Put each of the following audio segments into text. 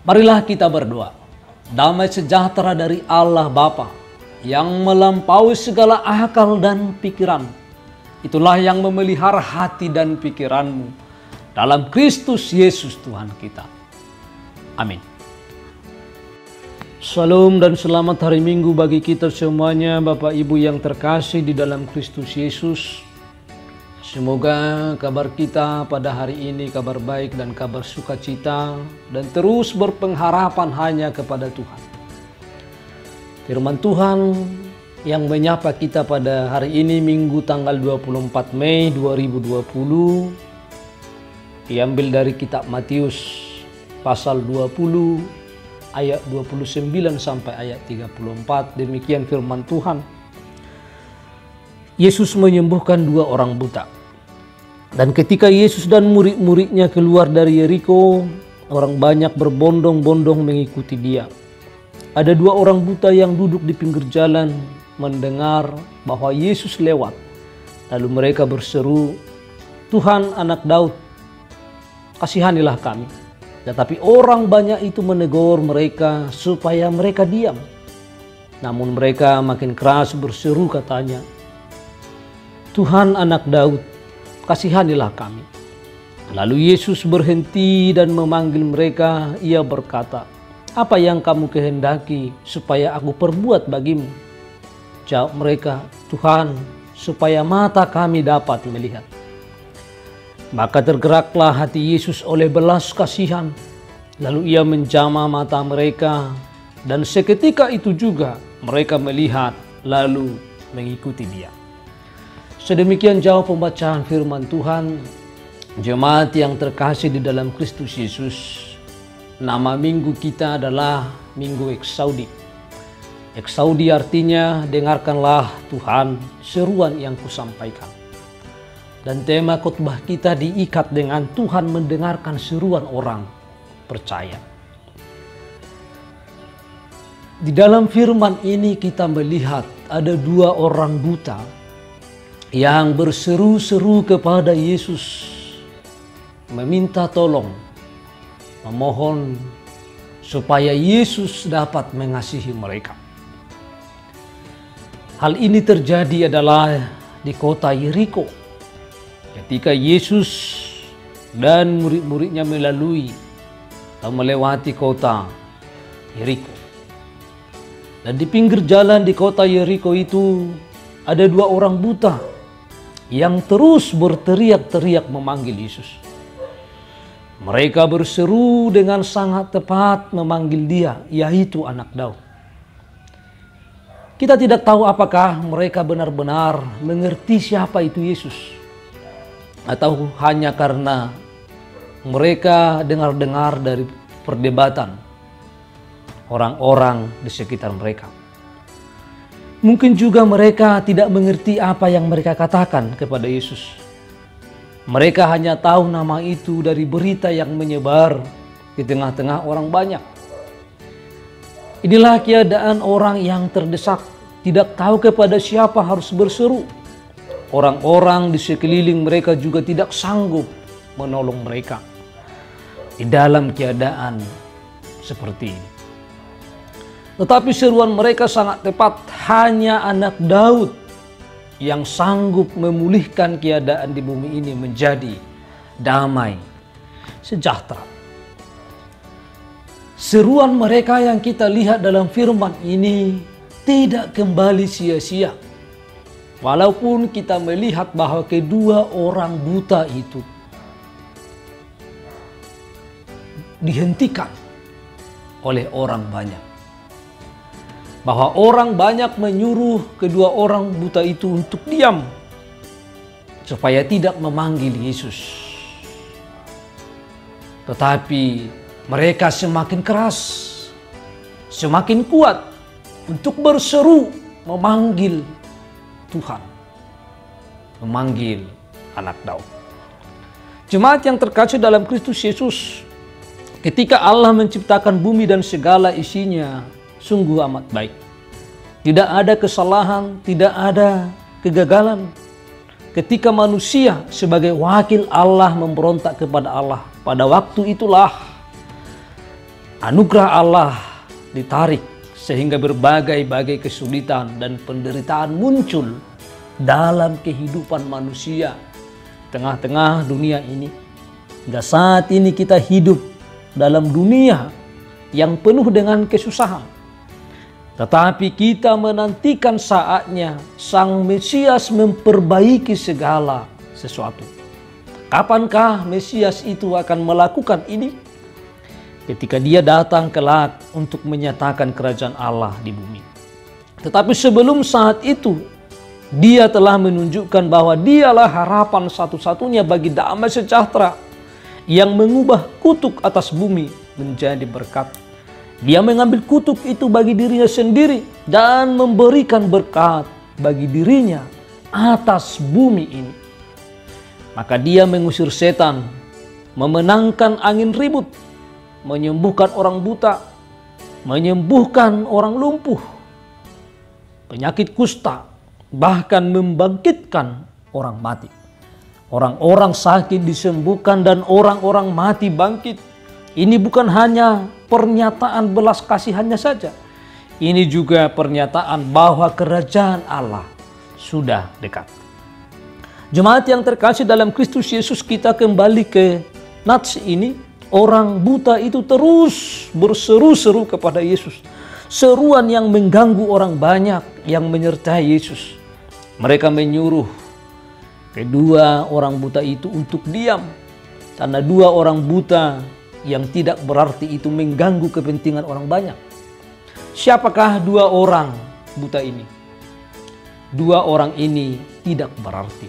Marilah kita berdoa. Damai sejahtera dari Allah Bapa yang melampaui segala akal dan pikiran, itulah yang memelihara hati dan pikiranmu dalam Kristus Yesus Tuhan kita. Amin. Salam dan selamat hari Minggu bagi kita semuanya, Bapak Ibu yang terkasih di dalam Kristus Yesus. Semoga kabar kita pada hari ini kabar baik dan kabar sukacita, dan terus berpengharapan hanya kepada Tuhan. Firman Tuhan yang menyapa kita pada hari ini Minggu tanggal 24 Mei 2020 diambil dari kitab Matius pasal 20 ayat 29 sampai ayat 34. Demikian firman Tuhan. Yesus menyembuhkan 2 orang buta. Dan ketika Yesus dan murid-muridnya keluar dari Yeriko, orang banyak berbondong-bondong mengikuti dia. Ada 2 orang buta yang duduk di pinggir jalan mendengar bahwa Yesus lewat. Lalu mereka berseru, "Tuhan, Anak Daud, kasihanilah kami." Tetapi orang banyak itu menegur mereka supaya mereka diam. Namun mereka makin keras berseru, katanya, "Tuhan, Anak Daud, kasihanilah kami." Lalu Yesus berhenti dan memanggil mereka. Ia berkata, "Apa yang kamu kehendaki supaya aku perbuat bagimu?" Jawab mereka, "Tuhan, supaya mata kami dapat melihat." Maka tergeraklah hati Yesus oleh belas kasihan. Lalu ia menjamah mata mereka, dan seketika itu juga mereka melihat lalu mengikuti dia. Sedemikian jauh pembacaan firman Tuhan. Jemaat yang terkasih di dalam Kristus Yesus, nama minggu kita adalah Minggu Eksaudi. Eksaudi artinya dengarkanlah Tuhan seruan yang kusampaikan. Dan tema khotbah kita diikat dengan Tuhan mendengarkan seruan orang percaya. Di dalam firman ini kita melihat ada 2 orang buta yang berseru-seru kepada Yesus, meminta tolong, memohon supaya Yesus dapat mengasihi mereka. Hal ini terjadi adalah di kota Yeriko, ketika Yesus dan murid-muridnya melalui atau melewati kota Yeriko. Dan di pinggir jalan di kota Yeriko itu ada 2 orang buta yang terus berteriak-teriak memanggil Yesus. Mereka berseru dengan sangat tepat memanggil dia, yaitu Anak Daud. Kita tidak tahu apakah mereka benar-benar mengerti siapa itu Yesus, atau hanya karena mereka dengar-dengar dari perdebatan orang-orang di sekitar mereka. Mungkin juga mereka tidak mengerti apa yang mereka katakan kepada Yesus. Mereka hanya tahu nama itu dari berita yang menyebar di tengah-tengah orang banyak. Inilah keadaan orang yang terdesak, tidak tahu kepada siapa harus berseru. Orang-orang di sekeliling mereka juga tidak sanggup menolong mereka di dalam keadaan seperti ini. Tetapi seruan mereka sangat tepat. Hanya Anak Daud yang sanggup memulihkan keadaan di bumi ini menjadi damai, sejahtera. Seruan mereka yang kita lihat dalam firman ini tidak kembali sia-sia. Walaupun kita melihat bahwa kedua orang buta itu dihentikan oleh orang banyak. Bahwa orang banyak menyuruh kedua orang buta itu untuk diam, supaya tidak memanggil Yesus. Tetapi mereka semakin keras, semakin kuat untuk berseru memanggil Tuhan, memanggil Anak Daud. Jemaat yang terkasih dalam Kristus Yesus, ketika Allah menciptakan bumi dan segala isinya, sungguh amat baik. Tidak ada kesalahan, tidak ada kegagalan. Ketika manusia sebagai wakil Allah memberontak kepada Allah, pada waktu itulah Anugerah Allah ditarik sehingga berbagai-bagai kesulitan dan penderitaan muncul dalam kehidupan manusia tengah-tengah dunia ini. Hingga saat ini kita hidup dalam dunia yang penuh dengan kesusahan. Tetapi kita menantikan saatnya Sang Mesias memperbaiki segala sesuatu. Kapankah Mesias itu akan melakukan ini? Ketika dia datang kelak untuk menyatakan kerajaan Allah di bumi. Tetapi sebelum saat itu, dia telah menunjukkan bahwa dialah harapan satu-satunya bagi damai sejahtera yang mengubah kutuk atas bumi menjadi berkat. Dia mengambil kutuk itu bagi dirinya sendiri dan memberikan berkat bagi dirinya atas bumi ini. Maka dia mengusir setan, memenangkan angin ribut, menyembuhkan orang buta, menyembuhkan orang lumpuh, penyakit kusta, bahkan membangkitkan orang mati. Orang-orang sakit disembuhkan dan orang-orang mati bangkit. Ini bukan hanya pernyataan belas kasihannya saja. Ini juga pernyataan bahwa kerajaan Allah sudah dekat. Jemaat yang terkasih dalam Kristus Yesus, kita kembali ke nats ini. Orang buta itu terus berseru-seru kepada Yesus. Seruan yang mengganggu orang banyak yang menyertai Yesus. Mereka menyuruh kedua orang buta itu untuk diam. Karena dua orang buta yang tidak berarti itu mengganggu kepentingan orang banyak. Siapakah dua orang buta ini? Dua orang ini tidak berarti.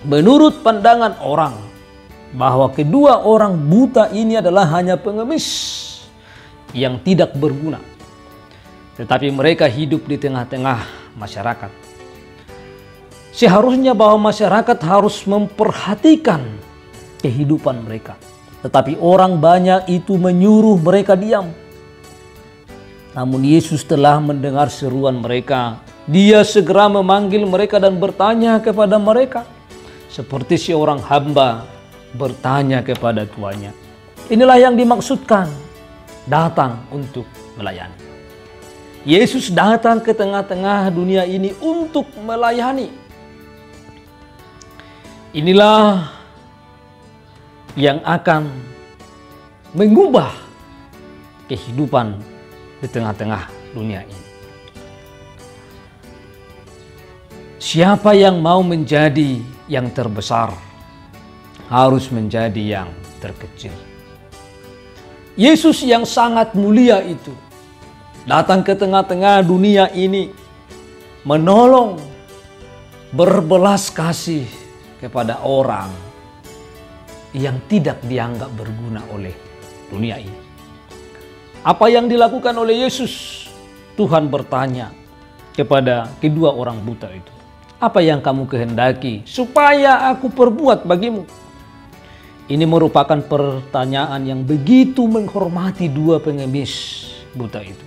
Menurut pandangan orang, bahwa kedua orang buta ini adalah hanya pengemis yang tidak berguna. Tetapi mereka hidup di tengah-tengah masyarakat. Seharusnya bahwa masyarakat harus memperhatikan kehidupan mereka. Tetapi orang banyak itu menyuruh mereka diam. Namun Yesus telah mendengar seruan mereka. Dia segera memanggil mereka dan bertanya kepada mereka. Seperti seorang hamba bertanya kepada tuannya. Inilah yang dimaksudkan datang untuk melayani. Yesus datang ke tengah-tengah dunia ini untuk melayani. Inilah yang akan mengubah kehidupan di tengah-tengah dunia ini. Siapa yang mau menjadi yang terbesar harus menjadi yang terkecil. Yesus yang sangat mulia itu datang ke tengah-tengah dunia ini, menolong, berbelas kasih kepada orang yang tidak dianggap berguna oleh dunia ini. Apa yang dilakukan oleh Yesus? Tuhan bertanya kepada kedua orang buta itu, apa yang kamu kehendaki supaya aku perbuat bagimu? Ini merupakan pertanyaan yang begitu menghormati dua pengemis buta itu.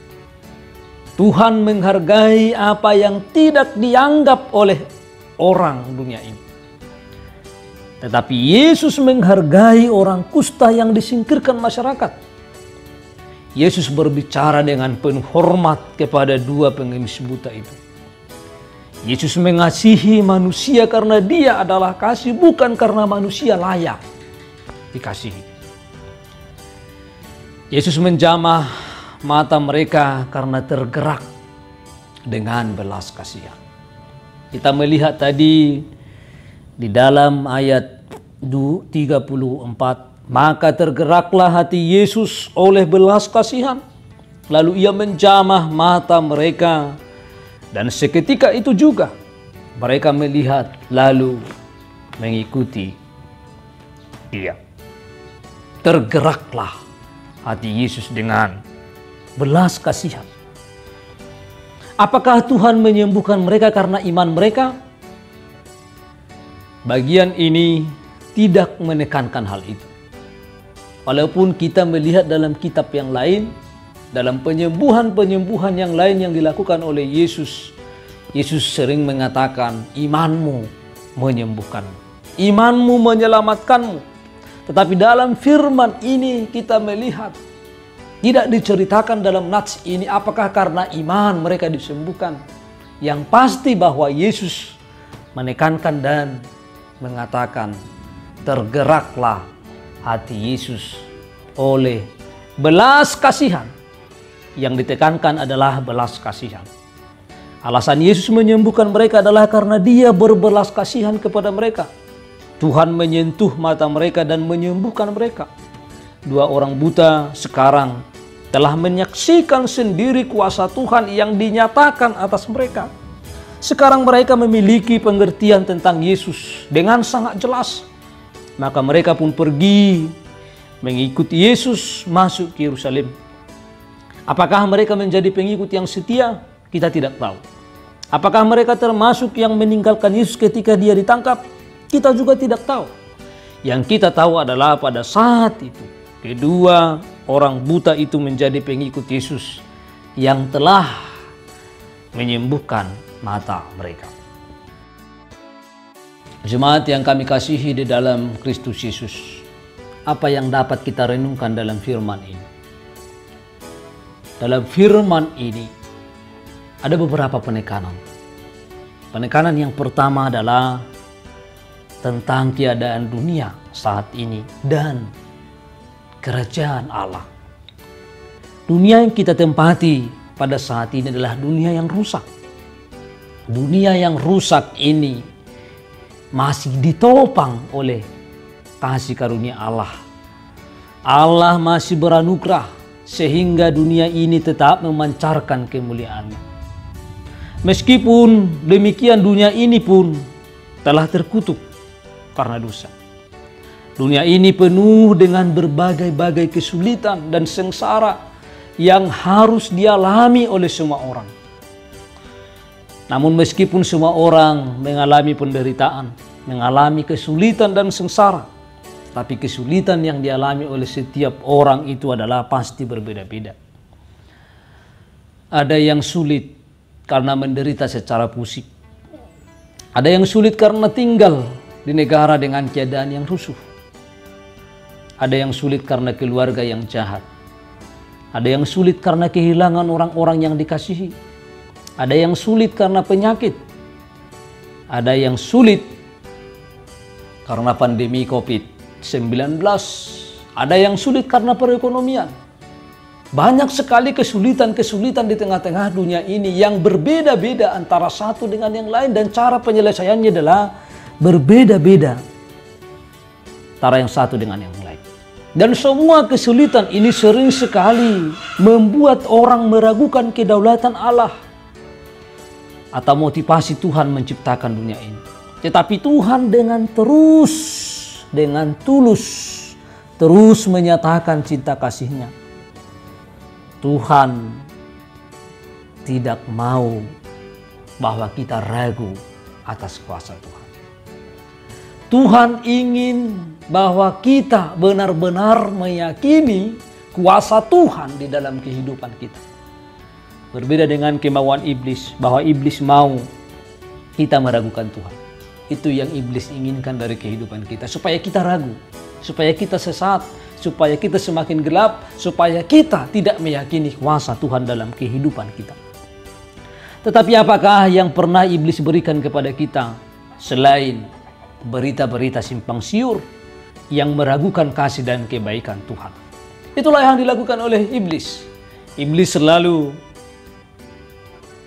Tuhan menghargai apa yang tidak dianggap oleh orang dunia ini. Tetapi Yesus menghargai orang kusta yang disingkirkan masyarakat. Yesus berbicara dengan penuh hormat kepada dua pengemis buta itu. Yesus mengasihi manusia karena Dia adalah kasih, bukan karena manusia layak dikasihi. Yesus menjamah mata mereka karena tergerak dengan belas kasihan. Kita melihat tadi di dalam ayat 34, maka tergeraklah hati Yesus oleh belas kasihan, lalu Ia menjamah mata mereka, dan seketika itu juga mereka melihat lalu mengikuti Dia. Tergeraklah hati Yesus dengan belas kasihan. Apakah Tuhan menyembuhkan mereka karena iman mereka? Bagian ini tidak menekankan hal itu. Walaupun kita melihat dalam kitab yang lain, dalam penyembuhan-penyembuhan yang lain yang dilakukan oleh Yesus, Yesus sering mengatakan, imanmu menyembuhkanmu, imanmu menyelamatkanmu. Tetapi dalam firman ini kita melihat Tidak diceritakan dalam nats ini apakah karena iman mereka disembuhkan. Yang pasti bahwa Yesus menekankan dan mengatakan, tergeraklah hati Yesus oleh belas kasihan. Yang ditekankan adalah belas kasihan. Alasan Yesus menyembuhkan mereka adalah karena Dia berbelas kasihan kepada mereka. Tuhan menyentuh mata mereka dan menyembuhkan mereka. Dua orang buta sekarang telah menyaksikan sendiri kuasa Tuhan yang dinyatakan atas mereka. Sekarang mereka memiliki pengertian tentang Yesus dengan sangat jelas. Maka mereka pun pergi mengikuti Yesus masuk ke Yerusalem. Apakah mereka menjadi pengikut yang setia? Kita tidak tahu. Apakah mereka termasuk yang meninggalkan Yesus ketika Dia ditangkap? Kita juga tidak tahu. Yang kita tahu adalah pada saat itu, kedua orang buta itu menjadi pengikut Yesus yang telah menyembuhkan mata mereka. Jemaat yang kami kasihi di dalam Kristus Yesus, apa yang dapat kita renungkan dalam firman ini? Dalam firman ini ada beberapa penekanan. Penekanan yang pertama adalah tentang keadaan dunia saat ini dan kerajaan Allah. Dunia yang kita tempati pada saat ini adalah dunia yang rusak. Dunia yang rusak ini masih ditopang oleh kasih karunia Allah. Allah masih beranugerah sehingga dunia ini tetap memancarkan kemuliaan-Nya. Meskipun demikian, dunia ini pun telah terkutuk karena dosa. Dunia ini penuh dengan berbagai-bagai kesulitan dan sengsara yang harus dialami oleh semua orang. Namun meskipun semua orang mengalami penderitaan, mengalami kesulitan dan sengsara, tapi kesulitan yang dialami oleh setiap orang itu adalah pasti berbeda-beda. Ada yang sulit karena menderita secara fisik. Ada yang sulit karena tinggal di negara dengan keadaan yang rusuh. Ada yang sulit karena keluarga yang jahat. Ada yang sulit karena kehilangan orang-orang yang dikasihi. Ada yang sulit karena penyakit. Ada yang sulit karena pandemi COVID-19. Ada yang sulit karena perekonomian. Banyak sekali kesulitan-kesulitan di tengah-tengah dunia ini yang berbeda-beda antara satu dengan yang lain, dan cara penyelesaiannya adalah berbeda-beda antara yang satu dengan yang lain. Dan semua kesulitan ini sering sekali membuat orang meragukan kedaulatan Allah atau motivasi Tuhan menciptakan dunia ini. Tetapi Tuhan dengan tulus terus menyatakan cinta kasih-Nya. Tuhan tidak mau bahwa kita ragu atas kuasa Tuhan. Tuhan ingin bahwa kita benar-benar meyakini kuasa Tuhan di dalam kehidupan kita. Berbeda dengan kemauan iblis, bahwa iblis mau kita meragukan Tuhan. Itu yang iblis inginkan dari kehidupan kita, supaya kita ragu, supaya kita sesat, supaya kita semakin gelap, supaya kita tidak meyakini kuasa Tuhan dalam kehidupan kita. Tetapi apakah yang pernah iblis berikan kepada kita selain berita-berita simpang siur yang meragukan kasih dan kebaikan Tuhan? Itulah yang dilakukan oleh iblis. Iblis selalu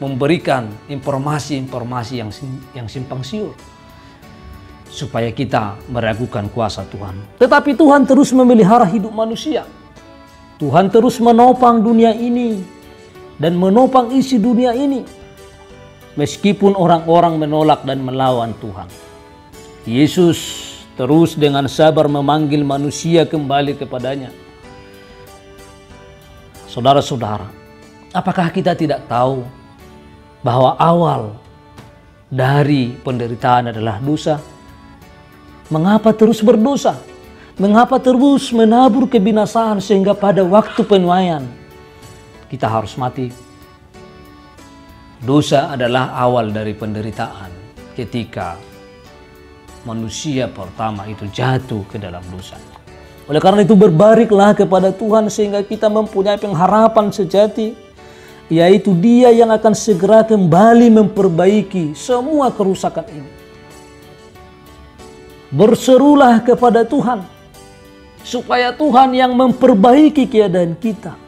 memberikan informasi-informasi yang simpang siur supaya kita meragukan kuasa Tuhan. Tetapi Tuhan terus memelihara hidup manusia. Tuhan terus menopang dunia ini dan menopang isi dunia ini meskipun orang-orang menolak dan melawan Tuhan. Yesus terus dengan sabar memanggil manusia kembali kepadanya. Saudara-saudara, apakah kita tidak tahu bahwa awal dari penderitaan adalah dosa? Mengapa terus berdosa? Mengapa terus menabur kebinasaan sehingga pada waktu penuaian kita harus mati? Dosa adalah awal dari penderitaan ketika manusia pertama itu jatuh ke dalam dosa. Oleh karena itu berbaliklah kepada Tuhan sehingga kita mempunyai pengharapan sejati, yaitu Dia yang akan segera kembali memperbaiki semua kerusakan ini. Berserulah kepada Tuhan supaya Tuhan yang memperbaiki keadaan kita.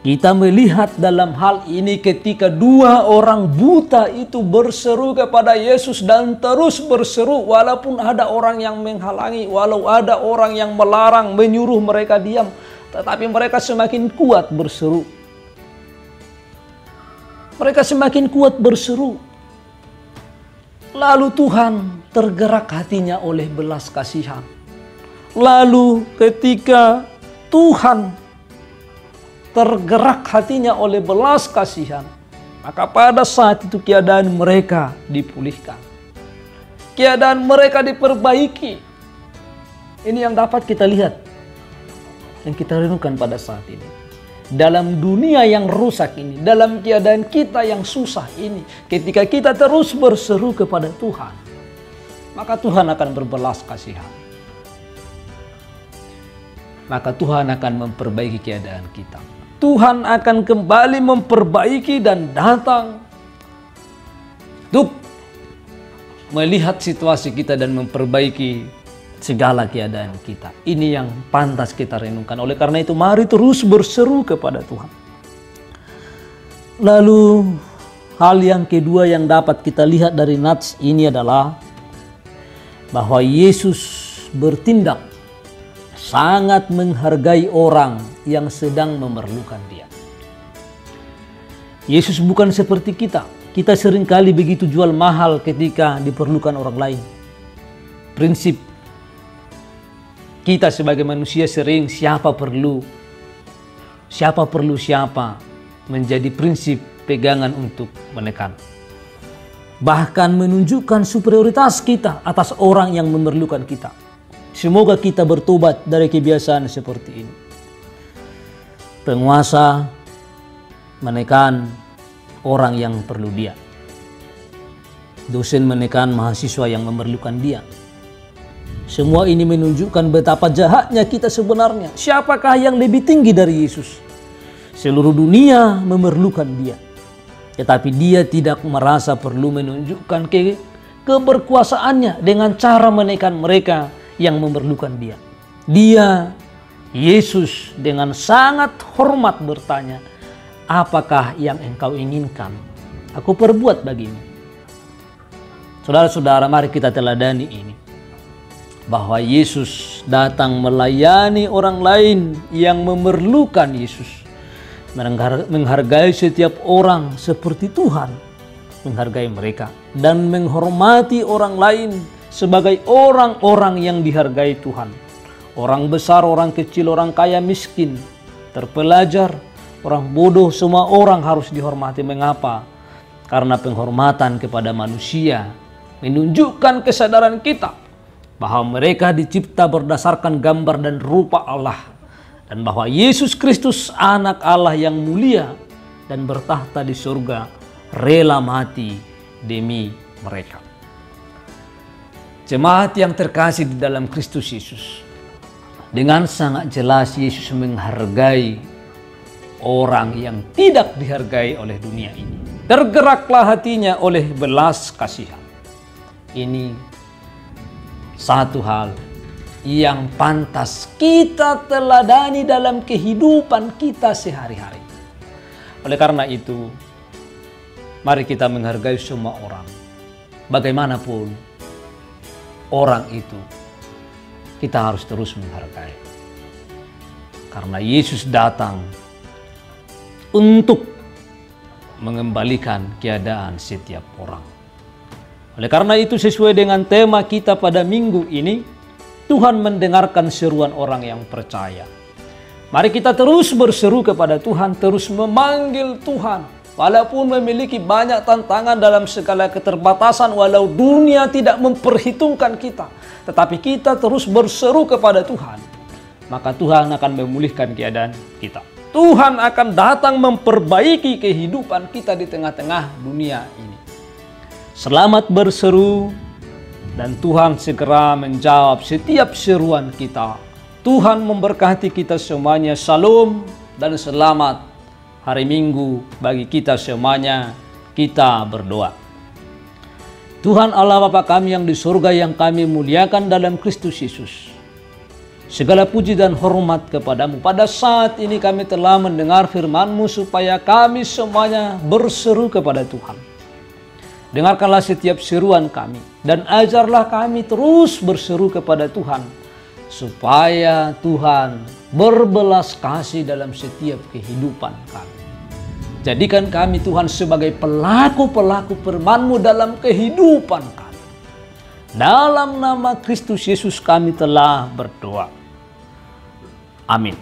Kita melihat dalam hal ini ketika dua orang buta itu berseru kepada Yesus dan terus berseru walaupun ada orang yang menghalangi, walau ada orang yang melarang, menyuruh mereka diam, tetapi mereka semakin kuat berseru. Mereka semakin kuat berseru. Lalu Tuhan tergerak hatinya oleh belas kasihan. Lalu ketika Tuhan tergerak hatinya oleh belas kasihan, maka pada saat itu keadaan mereka dipulihkan. Keadaan mereka diperbaiki. Ini yang dapat kita lihat, yang kita renungkan pada saat ini. Dalam dunia yang rusak ini, dalam keadaan kita yang susah ini, ketika kita terus berseru kepada Tuhan, maka Tuhan akan berbelas kasihan. Maka Tuhan akan memperbaiki keadaan kita. Tuhan akan kembali memperbaiki dan datang untuk melihat situasi kita dan memperbaiki segala keadaan kita. Ini yang pantas kita renungkan. Oleh karena itu mari terus berseru kepada Tuhan. Lalu hal yang kedua yang dapat kita lihat dari nats ini adalah bahwa Yesus bertindak sangat menghargai orang yang sedang memerlukan Dia. Yesus bukan seperti kita. Kita seringkali begitu jual mahal ketika diperlukan orang lain. Prinsip kita sebagai manusia sering siapa perlu siapa menjadi prinsip pegangan untuk menekan. Bahkan menunjukkan superioritas kita atas orang yang memerlukan kita. Semoga kita bertobat dari kebiasaan seperti ini. Penguasa menekan orang yang perlu dia. Dosen menekan mahasiswa yang memerlukan dia. Semua ini menunjukkan betapa jahatnya kita sebenarnya. Siapakah yang lebih tinggi dari Yesus? Seluruh dunia memerlukan Dia. Tetapi Dia tidak merasa perlu menunjukkan keberkuasaannya dengan cara menekan mereka yang memerlukan Dia. Dia, Yesus, dengan sangat hormat bertanya, apakah yang engkau inginkan aku perbuat bagimu? Saudara-saudara, mari kita teladani ini. Bahwa Yesus datang melayani orang lain yang memerlukan Yesus. Menghargai setiap orang seperti Tuhan menghargai mereka. Dan menghormati orang lain sebagai orang-orang yang dihargai Tuhan. Orang besar, orang kecil, orang kaya, miskin, terpelajar, orang bodoh, semua orang harus dihormati. Mengapa? Karena penghormatan kepada manusia menunjukkan kesadaran kita bahwa mereka dicipta berdasarkan gambar dan rupa Allah, dan bahwa Yesus Kristus anak Allah yang mulia dan bertahta di surga rela mati demi mereka. Jemaat yang terkasih di dalam Kristus Yesus, dengan sangat jelas Yesus menghargai orang yang tidak dihargai oleh dunia ini. Tergeraklah hatinya oleh belas kasihan. Ini satu hal yang pantas kita teladani dalam kehidupan kita sehari-hari. Oleh karena itu, mari kita menghargai semua orang. Bagaimanapun orang itu, kita harus terus menghargai. Karena Yesus datang untuk mengembalikan keadaan setiap orang. Oleh karena itu, sesuai dengan tema kita pada minggu ini, Tuhan mendengarkan seruan orang yang percaya. Mari kita terus berseru kepada Tuhan, terus memanggil Tuhan. Walaupun memiliki banyak tantangan dalam segala keterbatasan, walau dunia tidak memperhitungkan kita, tetapi kita terus berseru kepada Tuhan, maka Tuhan akan memulihkan keadaan kita. Tuhan akan datang memperbaiki kehidupan kita di tengah-tengah dunia ini. Selamat berseru, dan Tuhan segera menjawab setiap seruan kita. Tuhan memberkati kita semuanya. Shalom dan selamat hari Minggu bagi kita semuanya. Kita berdoa. Tuhan Allah Bapa kami yang di surga, yang kami muliakan dalam Kristus Yesus, segala puji dan hormat kepadamu. Pada saat ini kami telah mendengar firman-Mu supaya kami semuanya berseru kepada Tuhan. Dengarkanlah setiap seruan kami dan ajarlah kami terus berseru kepada Tuhan, supaya Tuhan berbelas kasih dalam setiap kehidupan kami. Jadikan kami Tuhan sebagai pelaku-pelaku firman-Mu dalam kehidupan kami. Dalam nama Kristus Yesus kami telah berdoa. Amin.